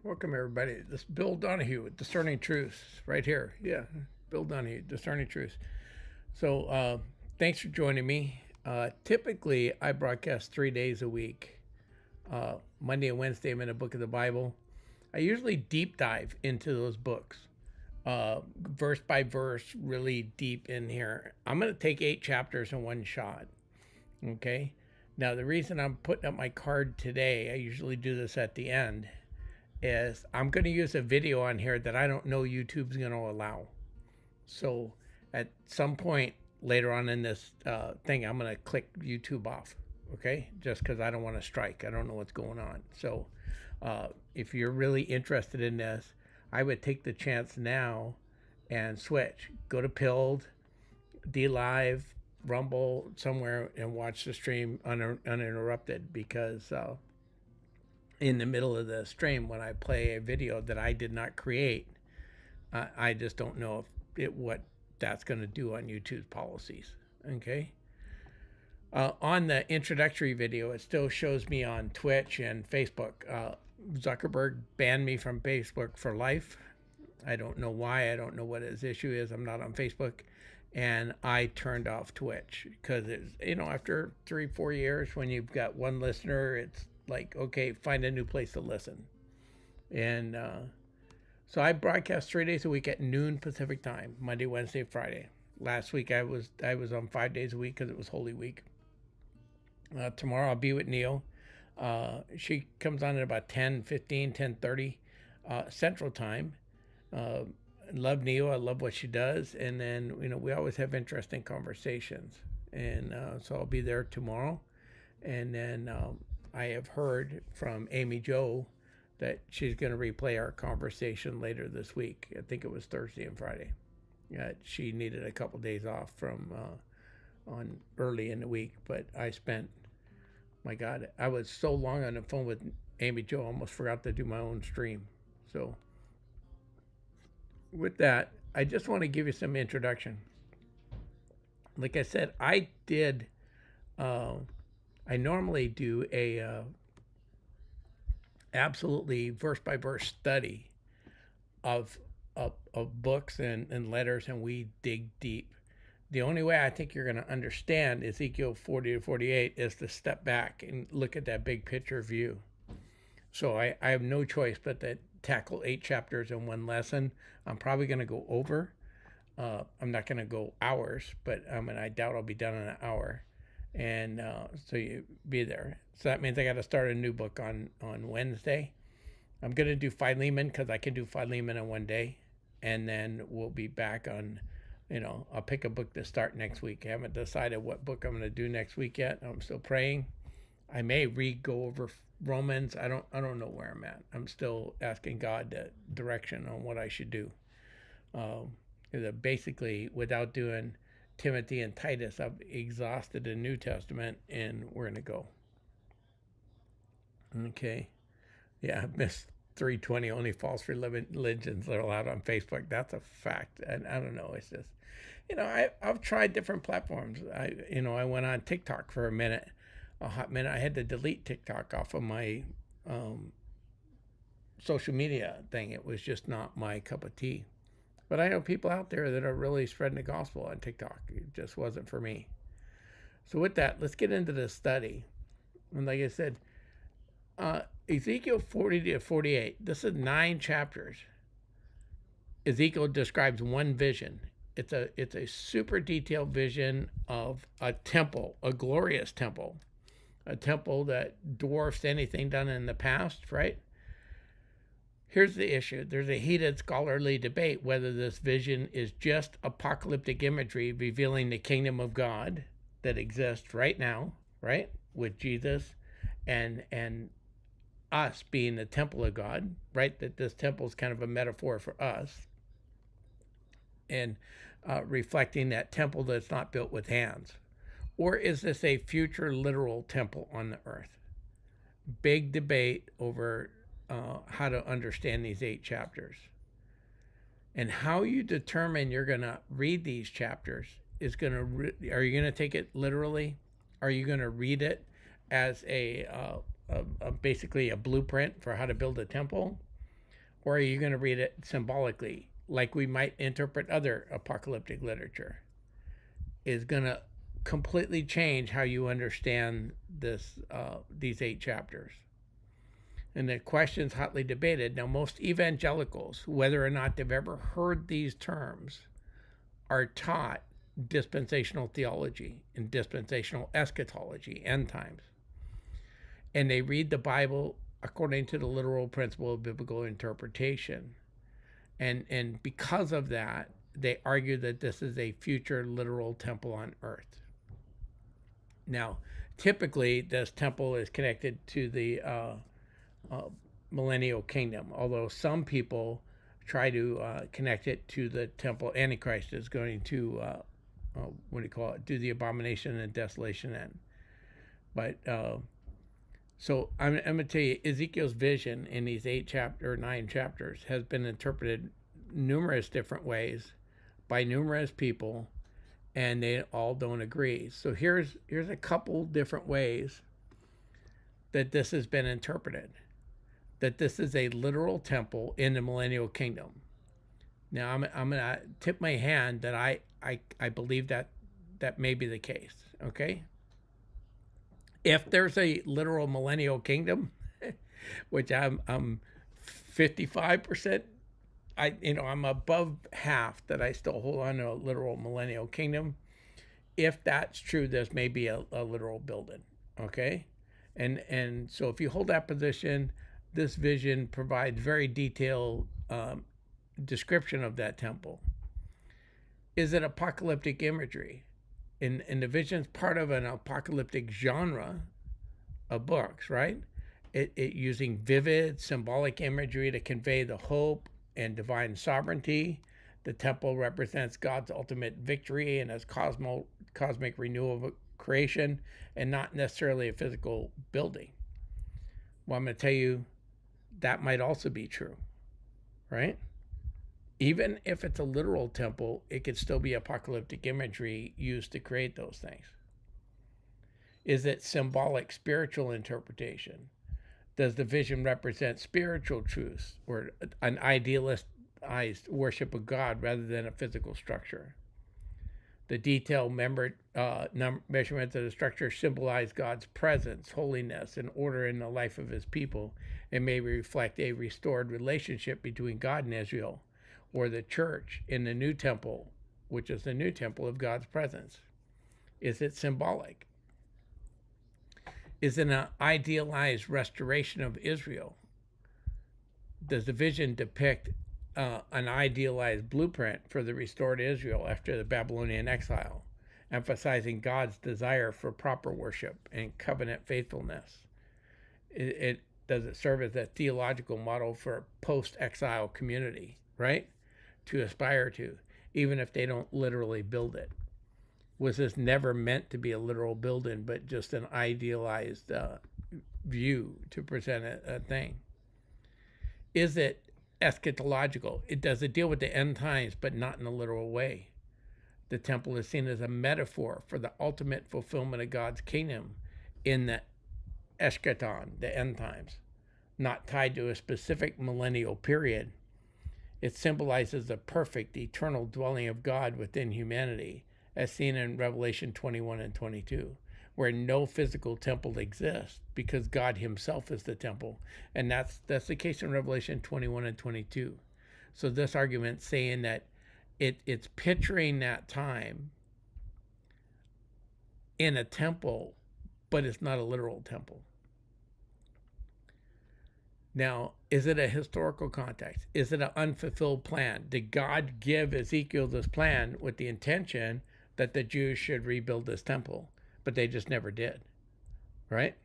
Welcome, everybody. This is Bill Donahue with Discerning Truths right here. Yeah, Bill Donahue, Discerning Truths. So thanks for joining me. Typically, I broadcast 3 days a week. Monday and Wednesday, I'm in a book of the Bible. I usually deep dive into those books, verse by verse, really deep in here. I'm going to take 8 chapters in one shot, okay? Now, the reason I'm putting up my card today, I usually do this at the end, is I'm going to use a video on here that I don't know YouTube's going to allow. So at some point later on in this thing, I'm going to click YouTube off, okay? Just because I don't want to strike. I don't know what's going on. So if you're really interested in this, I would take the chance now and switch. Go to Pilled, DLive, Rumble, somewhere, and watch the stream uninterrupted, because in the middle of the stream, when I play a video that I did not create, I just don't know what that's going to do on YouTube's policies. Okay. On the introductory video, it still shows me on Twitch and Facebook. Zuckerberg banned me from Facebook for life. I don't know why. I don't know what his issue is. I'm not on Facebook. And I turned off Twitch because it's, after 3-4 years, when you've got one listener, it's like, okay, find a new place to listen. And so I broadcast 3 days a week at noon Pacific time, Monday, Wednesday, Friday. Last week I was on 5 days a week because it was Holy Week. Tomorrow I'll be with Neil. She comes on at about 10:15, 10:30 Central Time. Love Neil. I love what she does. And then, we always have interesting conversations. And so I'll be there tomorrow. And then I have heard from Amy Jo that she's going to replay our conversation later this week. I think it was Thursday and Friday. She needed a couple days off from on early in the week, but I spent, my God, I was so long on the phone with Amy Jo, I almost forgot to do my own stream. So with that, I just want to give you some introduction. Like I said, I normally do a absolutely verse by verse study of books and letters, and we dig deep. the only way I think you're going to understand Ezekiel 40 to 48 is to step back and look at that big picture view. So I have no choice but to tackle 8 chapters in one lesson. I'm probably going to go over. I'm not going to go hours, but I doubt I'll be done in an hour. And so you be there. So that means I got to start a new book on Wednesday. I'm going to do Philemon because I can do Philemon in one day. And then we'll be back on, I'll pick a book to start next week. I haven't decided what book I'm going to do next week yet. I'm still praying. I may go over Romans. I don't know where I'm at. I'm still asking God direction on what I should do. Basically, without doing Timothy and Titus, I've exhausted the New Testament, and we're going to go. Okay. Yeah, I missed 320. Only false religions are allowed on Facebook. That's a fact. And I don't know. It's just, I've tried different platforms. I went on TikTok for a hot minute. I had to delete TikTok off of my social media thing. It was just not my cup of tea. But I know people out there that are really spreading the gospel on TikTok. It just wasn't for me. So with that, let's get into the study. And like I said, Ezekiel 40 to 48, this is 9 chapters. Ezekiel describes one vision. It's a super detailed vision of a temple, a glorious temple, a temple that dwarfs anything done in the past, right? Here's the issue. There's a heated scholarly debate whether this vision is just apocalyptic imagery revealing the kingdom of God that exists right now, right, with Jesus and us being the temple of God, right, that this temple is kind of a metaphor for us, and reflecting that temple that's not built with hands. Or is this a future literal temple on the earth? Big debate over how to understand these 8 chapters. And how you determine you're going to read these chapters is going to, are you going to take it literally? Are you going to read it as basically a blueprint for how to build a temple? Or are you going to read it symbolically, like we might interpret other apocalyptic literature? Is going to completely change how you understand these 8 chapters. And the question's hotly debated. Now, most evangelicals, whether or not they've ever heard these terms, are taught dispensational theology and dispensational eschatology, end times. And they read the Bible according to the literal principle of biblical interpretation. And because of that, they argue that this is a future literal temple on earth. Now, typically, this temple is connected to the millennial kingdom, although some people try to connect it to the temple Antichrist is going to, do the abomination and desolation end. But so I'm going to tell you, Ezekiel's vision in these 9 chapters has been interpreted numerous different ways by numerous people, and they all don't agree. So here's a couple different ways that this has been interpreted. That this is a literal temple in the millennial kingdom. Now I'm going to tip my hand that I believe that may be the case. Okay. If there's a literal millennial kingdom, which I'm 55%, I'm above half that I still hold on to a literal millennial kingdom. If that's true, this may be a literal building. Okay. And so if you hold that position, this vision provides very detailed description of that temple. Is it apocalyptic imagery? And the vision's part of an apocalyptic genre of books, right? It using vivid symbolic imagery to convey the hope and divine sovereignty. The temple represents God's ultimate victory and as cosmic renewal of creation, and not necessarily a physical building. Well, I'm going to tell you, that might also be true, right? Even if it's a literal temple, it could still be apocalyptic imagery used to create those things. Is it symbolic spiritual interpretation? Does the vision represent spiritual truths or an idealized worship of God rather than a physical structure? The detailed measurements of the structure symbolize God's presence, holiness, and order in the life of his people, and may reflect a restored relationship between God and Israel, or the church in the new temple, which is the new temple of God's presence. Is it symbolic? Is it an idealized restoration of Israel? Does the vision depict an idealized blueprint for the restored Israel after the Babylonian exile, emphasizing God's desire for proper worship and covenant faithfulness? Does it serve as a theological model for a post-exile community, right, to aspire to, even if they don't literally build it? Was this never meant to be a literal building, but just an idealized view to present a thing? Is it eschatological? Does it deal with the end times, but not in a literal way? The temple is seen as a metaphor for the ultimate fulfillment of God's kingdom in the eschaton, the end times, not tied to a specific millennial period. It symbolizes the perfect, eternal dwelling of God within humanity, as seen in Revelation 21 and 22, where no physical temple exists because God himself is the temple. And that's the case in Revelation 21 and 22. So this argument saying that it's picturing that time in a temple, but it's not a literal temple. Now, is it a historical context? Is it an unfulfilled plan? Did God give Ezekiel this plan with the intention that the Jews should rebuild this temple, but they just never did, right?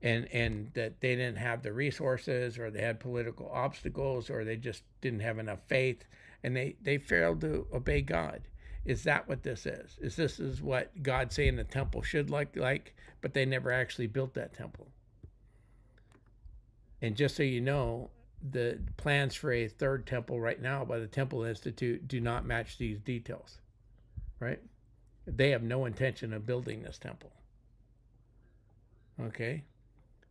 And that they didn't have the resources, or they had political obstacles, or they just didn't have enough faith, and they failed to obey God. Is that what this is? This is what God saying the temple should look like, but they never actually built that temple? And just so you know, the plans for a third temple right now by the Temple Institute do not match these details, right? They have no intention of building this temple. Okay?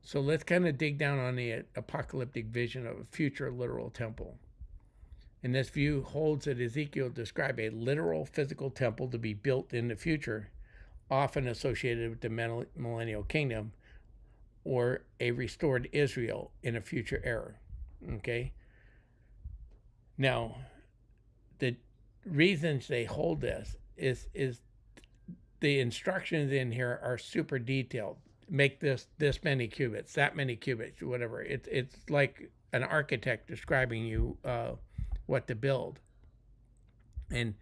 So let's kind of dig down on the apocalyptic vision of a future literal temple. And this view holds that Ezekiel described a literal physical temple to be built in the future, often associated with the millennial kingdom, or a restored Israel in a future era. Okay? Now, the reasons they hold this is the instructions in here are super detailed. Make this many cubits, that many cubits, whatever. It's like an architect describing you what to build. And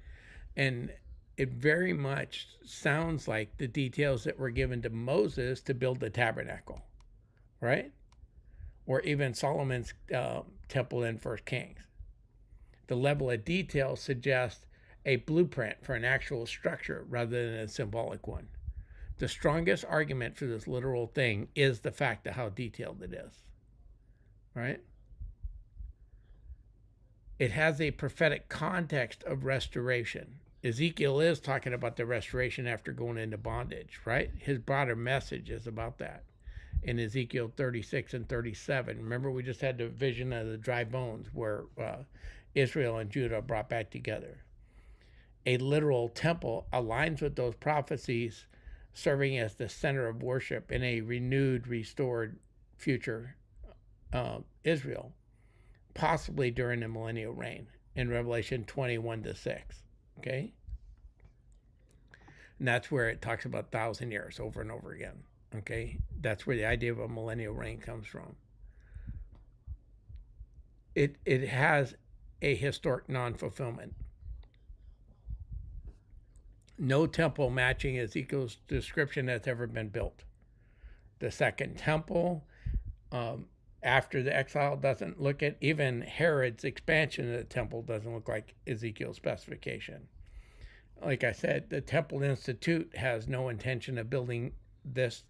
it very much sounds like the details that were given to Moses to build the tabernacle, right? Or even Solomon's temple in 1 Kings. The level of detail suggests a blueprint for an actual structure rather than a symbolic one. The strongest argument for this literal thing is the fact of how detailed it is, right? It has a prophetic context of restoration. Ezekiel is talking about the restoration after going into bondage, right? His broader message is about that in Ezekiel 36 and 37. Remember, we just had the vision of the dry bones where Israel and Judah are brought back together. A literal temple aligns with those prophecies, serving as the center of worship in a renewed, restored future Israel, possibly during the millennial reign in Revelation 21 to 6. Okay? And that's where it talks about 1,000 years over and over again. Okay? That's where the idea of a millennial reign comes from. It has a historic non-fulfillment. No temple matching Ezekiel's description has ever been built. The second temple, after the exile, doesn't look at, even Herod's expansion of the temple doesn't look like Ezekiel's specification. Like I said, the Temple Institute has no intention of building this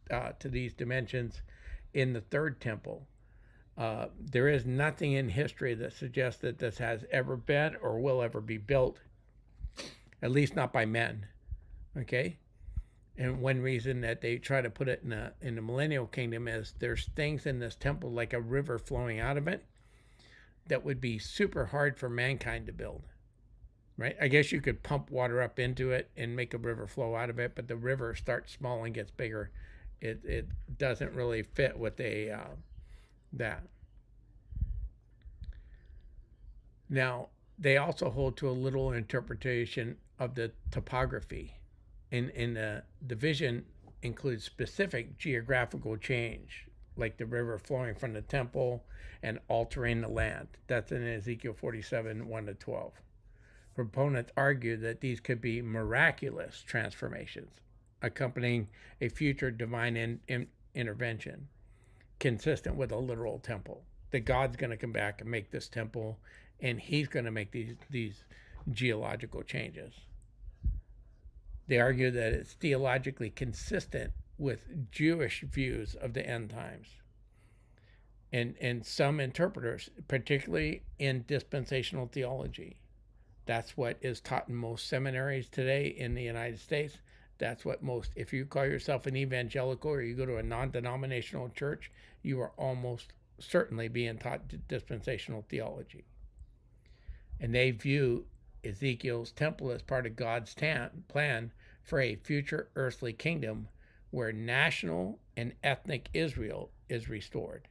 to these dimensions in the third temple. There is nothing in history that suggests that this has ever been or will ever be built, at least not by men. Okay? And one reason that they try to put it in the millennial kingdom is there's things in this temple, like a river flowing out of it, that would be super hard for mankind to build, right? I guess you could pump water up into it and make a river flow out of it, but the river starts small and gets bigger. It doesn't really fit with that. Now, they also hold to a literal interpretation of the topography. In the division includes specific geographical change, like the river flowing from the temple and altering the land. That's in Ezekiel 47, 1 to 12. Proponents argue that these could be miraculous transformations, accompanying a future divine intervention, consistent with a literal temple. That God's going to come back and make this temple, and he's going to make these geological changes. They argue that it's theologically consistent with Jewish views of the end times. And some interpreters, particularly in dispensational theology, that's what is taught in most seminaries today in the United States. That's what most, if you call yourself an evangelical or you go to a non-denominational church, you are almost certainly being taught dispensational theology. And they view Ezekiel's temple as part of God's plan for a future earthly kingdom where national and ethnic Israel is restored,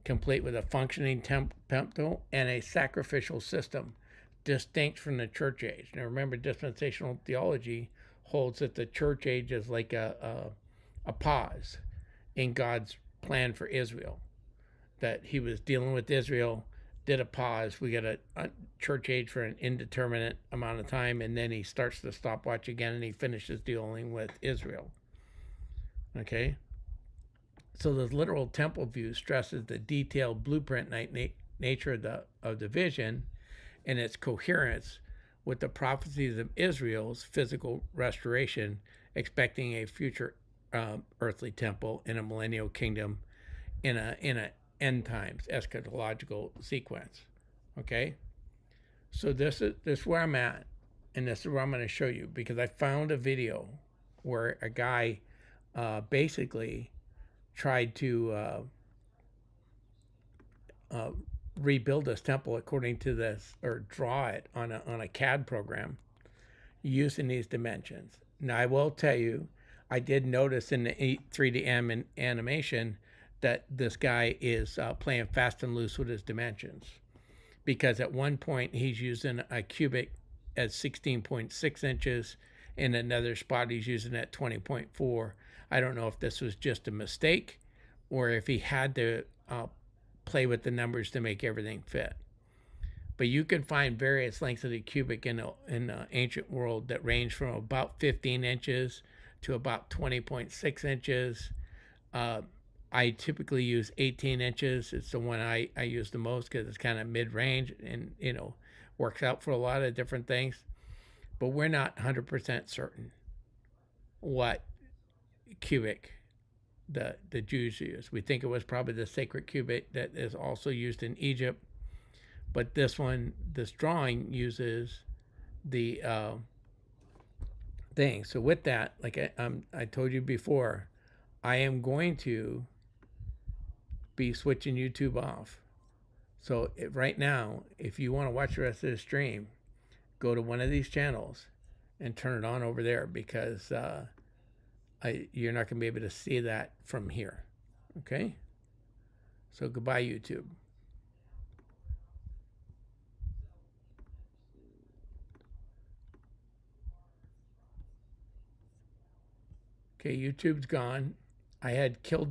complete with a functioning temple and a sacrificial system distinct from the church age. Now remember, dispensational theology holds that the church age is like a pause in God's plan for Israel, that he was dealing with Israel, did a pause, we got a church age for an indeterminate amount of time, and then he starts the stopwatch again and he finishes dealing with Israel. Okay? So the literal temple view stresses the detailed blueprint nature of the vision and its coherence with the prophecies of Israel's physical restoration, expecting a future earthly temple in a millennial kingdom in a end times eschatological sequence. Okay, so this is where I'm at, and this is where I'm going to show you, because I found a video where a guy basically tried to rebuild this temple according to this, or draw it on a CAD program using these dimensions. Now I will tell you, I did notice in the 3D animation that this guy is playing fast and loose with his dimensions, because at one point he's using a cubic at 16.6 inches, in another spot he's using at 20.4. I don't know if this was just a mistake or if he had to play with the numbers to make everything fit. But you can find various lengths of the cubic in the ancient world that range from about 15 inches to about 20.6 inches. I typically use 18 inches. It's the one I use the most because it's kind of mid-range and, works out for a lot of different things. But we're not 100% certain what cubic the Jews used. We think it was probably the sacred cubit that is also used in Egypt. But this drawing uses the thing. So with that, like I told you before, I am going to be switching YouTube off. So right now, if you want to watch the rest of the stream, go to one of these channels and turn it on over there, because you're not going to be able to see that from here. Okay? So goodbye, YouTube. Okay, YouTube's gone. I had killed